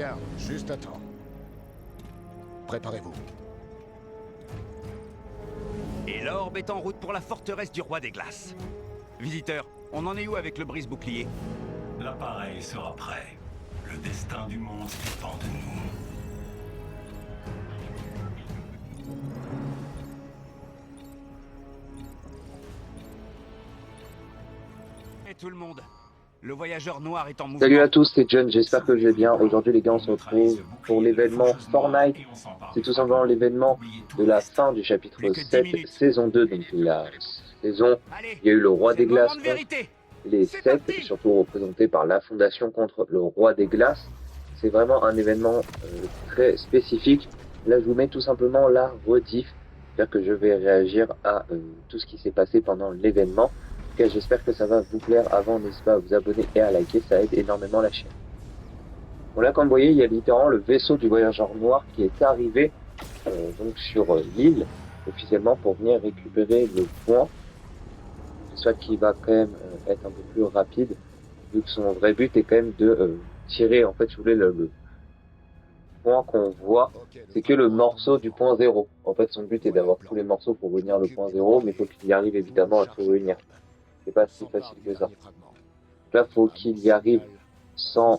Bien, juste à temps. Préparez-vous. Et l'orbe est en route pour la forteresse du roi des glaces. Visiteur, on en est où avec le brise-bouclier? L'appareil sera prêt. Le destin du monde dépend de nous. Et tout le monde. Le voyageur noir est en mouvement. Salut à tous, c'est John, j'espère que je vais bien. Aujourd'hui les gars, on se retrouve pour l'événement Fortnite. C'est tout simplement l'événement de la fin du chapitre 7, saison 2, donc la saison. Il y a eu le roi des glaces contre les 7, surtout représenté par la fondation contre le roi des glaces. C'est vraiment un événement très spécifique. Là je vous mets tout simplement la rediff. J'espère que je vais réagir à tout ce qui s'est passé pendant l'événement. J'espère que ça va vous plaire. Avant, n'hésitez pas à vous abonner et à liker, ça aide énormément la chaîne. Bon là, comme vous voyez, il y a littéralement le vaisseau du voyageur noir qui est arrivé donc sur l'île officiellement pour venir récupérer le point. J'espère qu'il va quand même être un peu plus rapide, vu que son vrai but est quand même de tirer, en fait, si vous voulez, le point qu'on voit, c'est que le morceau du point 0. En fait, son but est d'avoir tous les morceaux pour réunir le point 0, mais il faut qu'il y arrive évidemment à tout réunir. C'est pas si facile que ça. Là, faut qu'il y arrive sans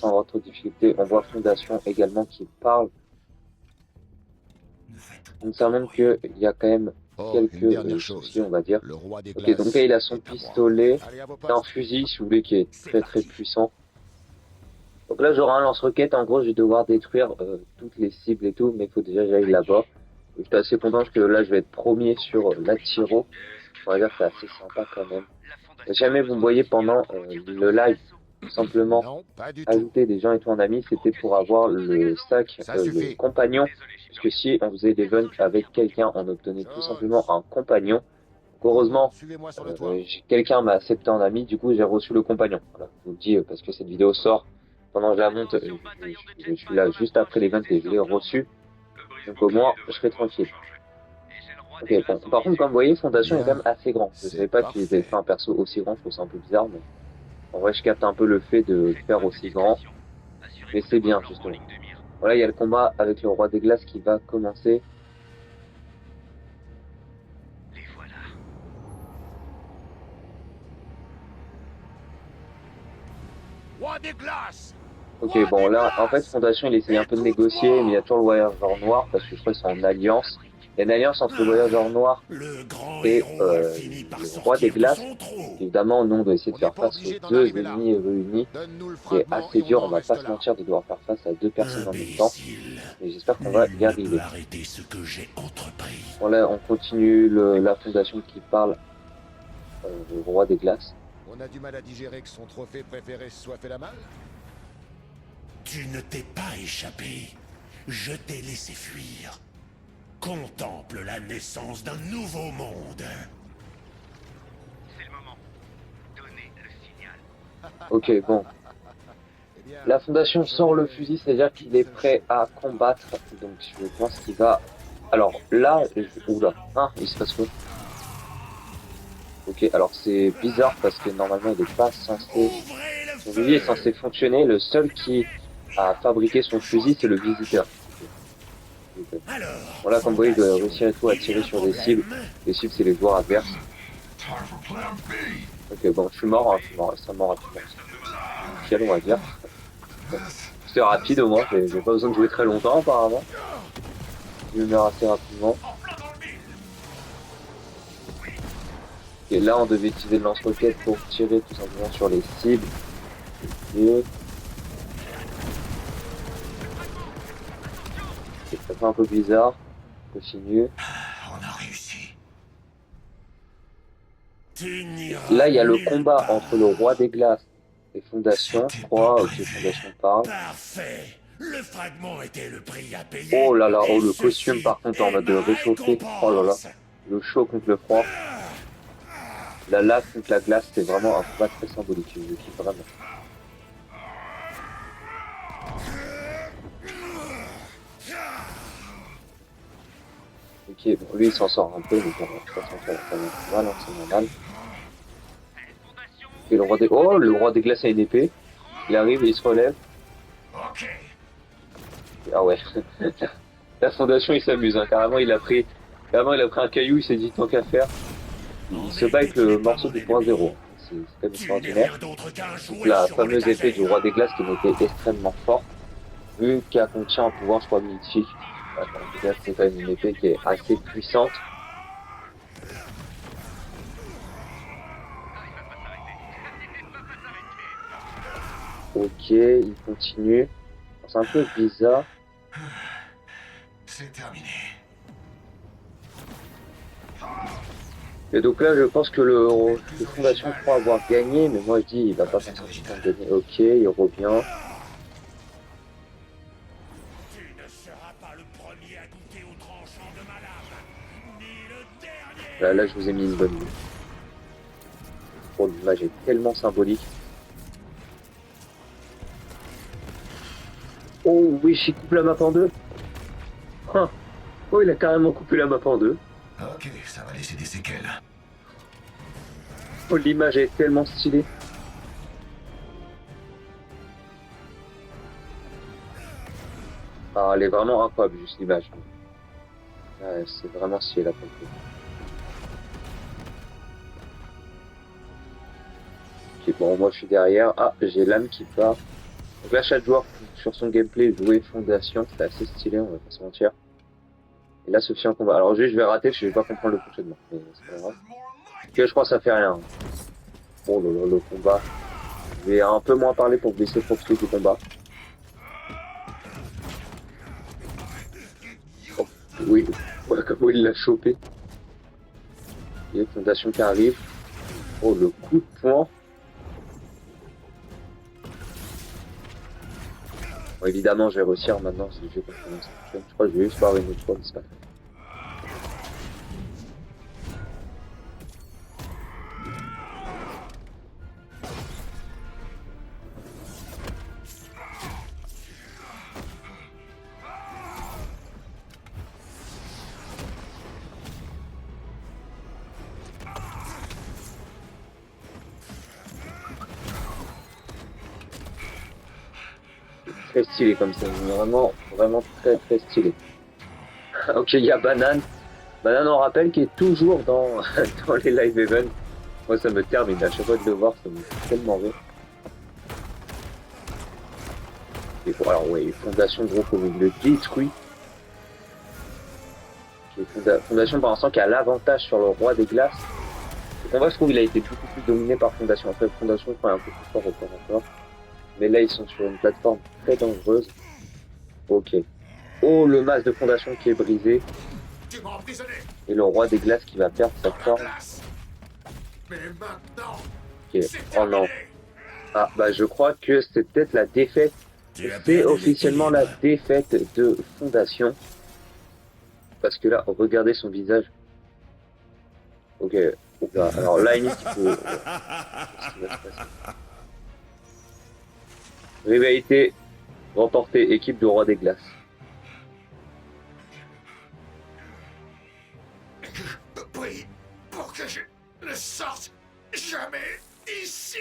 avoir trop de difficultés. On voit Fondation également qui parle. Donc ça montre qu'il y a quand même quelques soucis, on va dire. Ok, donc là, il a son pistolet, un fusil, si vous voulez, qui est très très puissant. Donc là, j'aurai un lance-roquette. En gros, je vais devoir détruire toutes les cibles et tout, mais il faut déjà que j'aille là-bas. Je suis assez content parce que là, je vais être premier sur la Tyro. On va dire que c'est assez sympa quand même. Si jamais vous me voyez pendant le live, tout simplement ajouter des gens et tout en ami, c'était pour avoir le sac, le compagnon. Parce que si on faisait l'event avec quelqu'un, on obtenait tout simplement un compagnon. Heureusement, quelqu'un m'a accepté en ami, du coup j'ai reçu le compagnon. Voilà, je vous le dis parce que cette vidéo sort pendant que je la monte, je suis là juste après l'event et je l'ai reçu. Donc au moins, je serai tranquille. Ok, bon. Par contre, comme vous voyez, Fondation est quand même assez grand. Je savais pas qu'ils avaient fait un perso aussi grand, je trouve ça un peu bizarre, mais en vrai, je capte un peu le fait de le faire aussi grand. Mais c'est bien, justement. Voilà, il y a le combat avec le roi des glaces qui va commencer. Les voilà. Roi des glaces. Ok, bon, là, en fait, Fondation, il essaye un peu de négocier, mais il y a toujours le voyageur noir, parce que je crois qu'ils sont en alliance. Il y a une alliance entre le voyageur noir et le roi des glaces. Évidemment, nous, on doit essayer de faire face aux deux ennemis réunis. C'est assez dur, on va pas se mentir de devoir faire face à deux personnes en même temps. Mais j'espère qu'on va y arriver. Bon, là, on continue la fondation qui parle du roi des glaces. On a du mal à digérer que son trophée préféré se soit fait la malle. Tu ne t'es pas échappé. Je t'ai laissé fuir. Contemple la naissance d'un nouveau monde. C'est le moment. Donnez le signal. Ok, bon. La fondation sort le fusil, c'est-à-dire qu'il est prêt à combattre. Donc je pense qu'il va... Alors là... Oula, hein, il se passe quoi? Ok, alors c'est bizarre parce que normalement il n'est pas censé... Son fusil est censé fonctionner. Le seul qui a fabriqué son fusil, c'est le visiteur. Voilà, comme vous voyez, je dois réussir et tout à tirer sur des cibles. Les cibles, c'est les joueurs adverses. Ok, bon, je suis mort, extrêmement rapidement. Nickel, on va dire. C'était rapide au moins, j'ai pas besoin de jouer très longtemps apparemment. Je me meurs assez rapidement. Et là, on devait utiliser le lance-roquette pour tirer tout simplement sur les cibles. Et... ça fait un peu bizarre. Continue. On a réussi. Là, il y a le combat entre le roi des glaces et Fondation. Je crois que Fondation parle. Parfait. Le fragment était le prix à payer. Oh là là, oh le costume par contre en mode de réchauffer. Oh là là. Le chaud contre le froid. La lave contre la glace, c'est vraiment un combat très symbolique. Je kiffe vraiment. Ok, bon, lui il s'en sort un peu, mais bon, de toute façon, ça va pas mal, hein, c'est normal. Et le roi des... Oh, le roi des glaces a une épée. Il arrive et il se relève. Ok. Ah ouais. La fondation, il s'amuse, hein. Carrément, il a pris un caillou, il s'est dit tant qu'à faire. Il se bat avec le morceau du point zéro. C'est quand même extraordinaire. Donc, la fameuse épée du roi des glaces qui était extrêmement forte, vu qu'elle contient un pouvoir, je crois, mythique. C'est quand même une épée qui est assez puissante. Ok, il continue. C'est un peu bizarre. C'est terminé. Et donc là, je pense que le Fondation croit avoir gagné, mais moi je dis il va pas faire ça gagner. Ok, il revient. Tu ne seras pas le premier à goûter au tranchant de ma lame, ni le dernier. Là, je vous ai mis une bonne vue. Oh, l'image est tellement symbolique. Oh oui, il coupe la map en deux. Ah. Oh, il a carrément coupé la map en deux. Ok, ça va laisser des séquelles. Oh, l'image est tellement stylée. Ah, elle est vraiment incroyable, juste l'image. Ouais, c'est vraiment stylé là pour le coup. Ok, bon, moi je suis derrière. Ah, j'ai l'âme qui part. Donc là, chaque joueur sur son gameplay jouer Fondation, c'est assez stylé, on va pas se mentir. Et là, Sophie en combat. Alors juste, je vais rater parce que je vais pas comprendre le fonctionnement. Mais c'est pas grave. Ok, je crois que ça fait rien. Oh là là, le combat. Je vais un peu moins parler pour vous laisser profiter du combat. Oh, oui, voilà comment il l'a chopé. Il y a Fondation qui arrive. Oh, le coup de poing. Bon, évidemment, je vais réussir maintenant si je vais comprendre ça. Je crois que je vais juste faire une autre fois, mais c'est pas grave. Très stylé comme ça, vraiment très stylé. Ok, il y a Banane. Banane, on rappelle, qui est toujours dans, dans les live events. Moi, ça me termine à chaque fois de le voir, ça me fait tellement rire. Et bon, alors, ouais, Fondation, gros, comme il le détruit. Fondation, pour l'instant, qui a l'avantage sur le roi des glaces. Le combat, je trouve, il a été beaucoup plus dominé par Fondation. Après, Fondation, je crois, est un peu plus fort encore. Mais là, ils sont sur une plateforme très dangereuse. Ok. Oh, le masque de Fondation qui est brisé. Et le roi des glaces qui va perdre sa forme. Ok. Oh non. Ah, bah je crois que c'est peut-être la défaite. C'est officiellement la défaite de Fondation. Parce que là, regardez son visage. Ok. Alors là, il faut... Rivalité remportée, équipe de Roi des Glaces. Prie pour que je ne sorte jamais ici.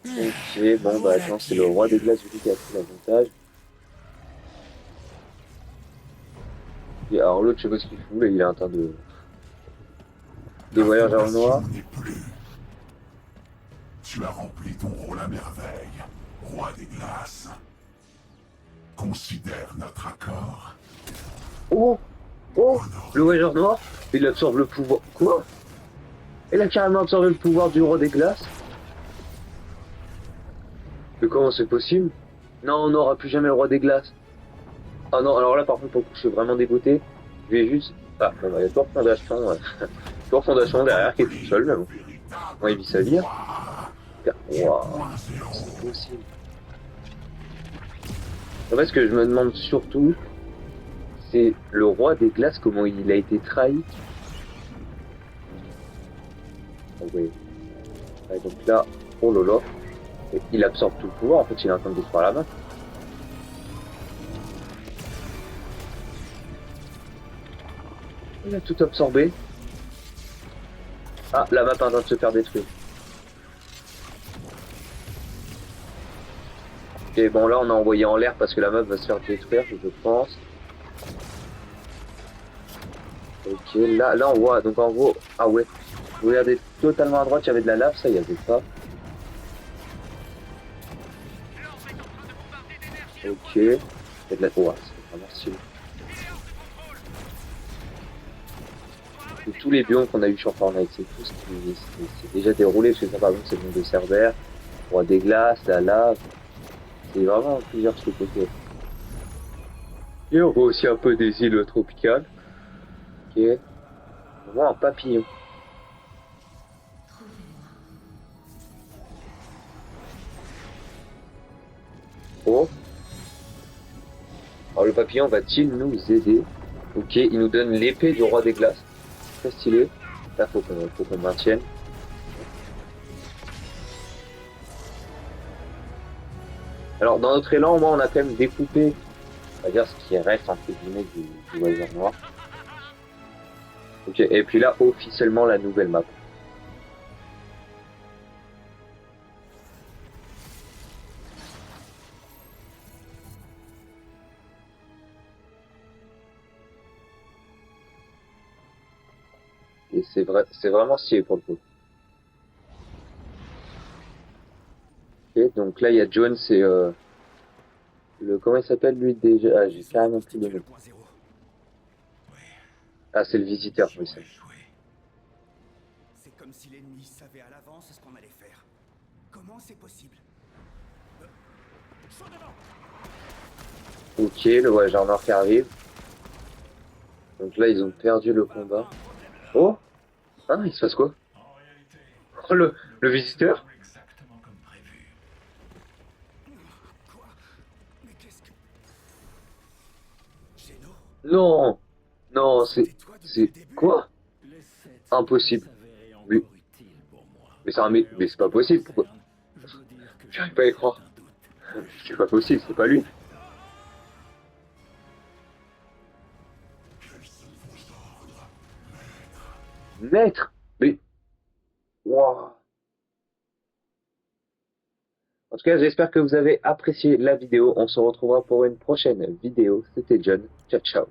Ok, bon bah attends, c'est le Roi des Glaces qui a pris l'avantage. Et alors l'autre, je sais pas ce qu'il fout, là, il est en train de voyager en noir. Tu as rempli ton rôle à merveille, roi des glaces. Considère notre accord. Oh, le voyageur noir, il absorbe le pouvoir. Quoi? Il a carrément absorbé le pouvoir du roi des glaces. Mais comment c'est possible? Non, on n'aura plus jamais le roi des glaces. Ah non, alors là par contre, pour le coup, je suis vraiment dégoûté. Je vais juste... Ah, bon, bah, il y a toujours Fondation, toujours Fondation derrière qui est tout seul, mais bon. Moi, il vit sa vie. Waouh, c'est possible. En fait, ce que je me demande surtout, c'est le roi des glaces, comment il a été trahi. Oh, oui. Ouais, donc là, oh là là, il absorbe tout le pouvoir, en fait il est en train de détruire la main. Il a tout absorbé. Ah, la map est en train de se faire détruire. Ok, bon là on a envoyé en l'air parce que la meuf va se faire détruire, je pense. Ok, là on voit, donc en gros, ah ouais, vous regardez totalement à droite, il y avait de la lave, ça il y avait pas. Ok, il y a de la... Oh, c'est vraiment stylé. Et tous les biomes qu'on a eu sur Fortnite, c'est tout ce qui c'est déjà déroulé, parce que ça par exemple c'est le monde de Cerbère, roi des glaces, la lave, c'est vraiment plusieurs trucs, ok. Et on voit aussi un peu des îles tropicales. Ok. On voit un papillon. Oh. Alors le papillon va-t-il nous aider? Ok, il nous donne l'épée du roi des glaces. Très stylé. Là, faut qu'on maintienne. Alors dans notre élan, moi, on a quand même découpé, on va dire, ce qui reste entre guillemets du loisir noir. Ok, et puis là, officiellement, la nouvelle map. Et c'est vrai, c'est vraiment stylé pour le coup. Ok, donc là, il y a John, c'est le... Comment il s'appelle lui déjà? Ah, j'ai carrément plus le nom. Ah, c'est le visiteur, oui, c'est. C'est comme si l'ennemi savait à l'avance ce qu'on allait faire. Comment c'est possible? Ok, le voyageur noir qui arrive. Donc là, ils ont perdu le combat. Oh! Ah, il se passe quoi? Oh, le visiteur? Quoi? Mais qu'est-ce que... Géno? Non! Non, c'est... Toi depuis C'est... le début? Quoi? Impossible. Oui. Mais c'est un... Mais c'est pas possible, pourquoi? J'arrive pas à y croire. C'est pas possible, c'est pas lui. Maître! Mais... Waouh! En tout cas, j'espère que vous avez apprécié la vidéo. On se retrouvera pour une prochaine vidéo. C'était John. Ciao, ciao.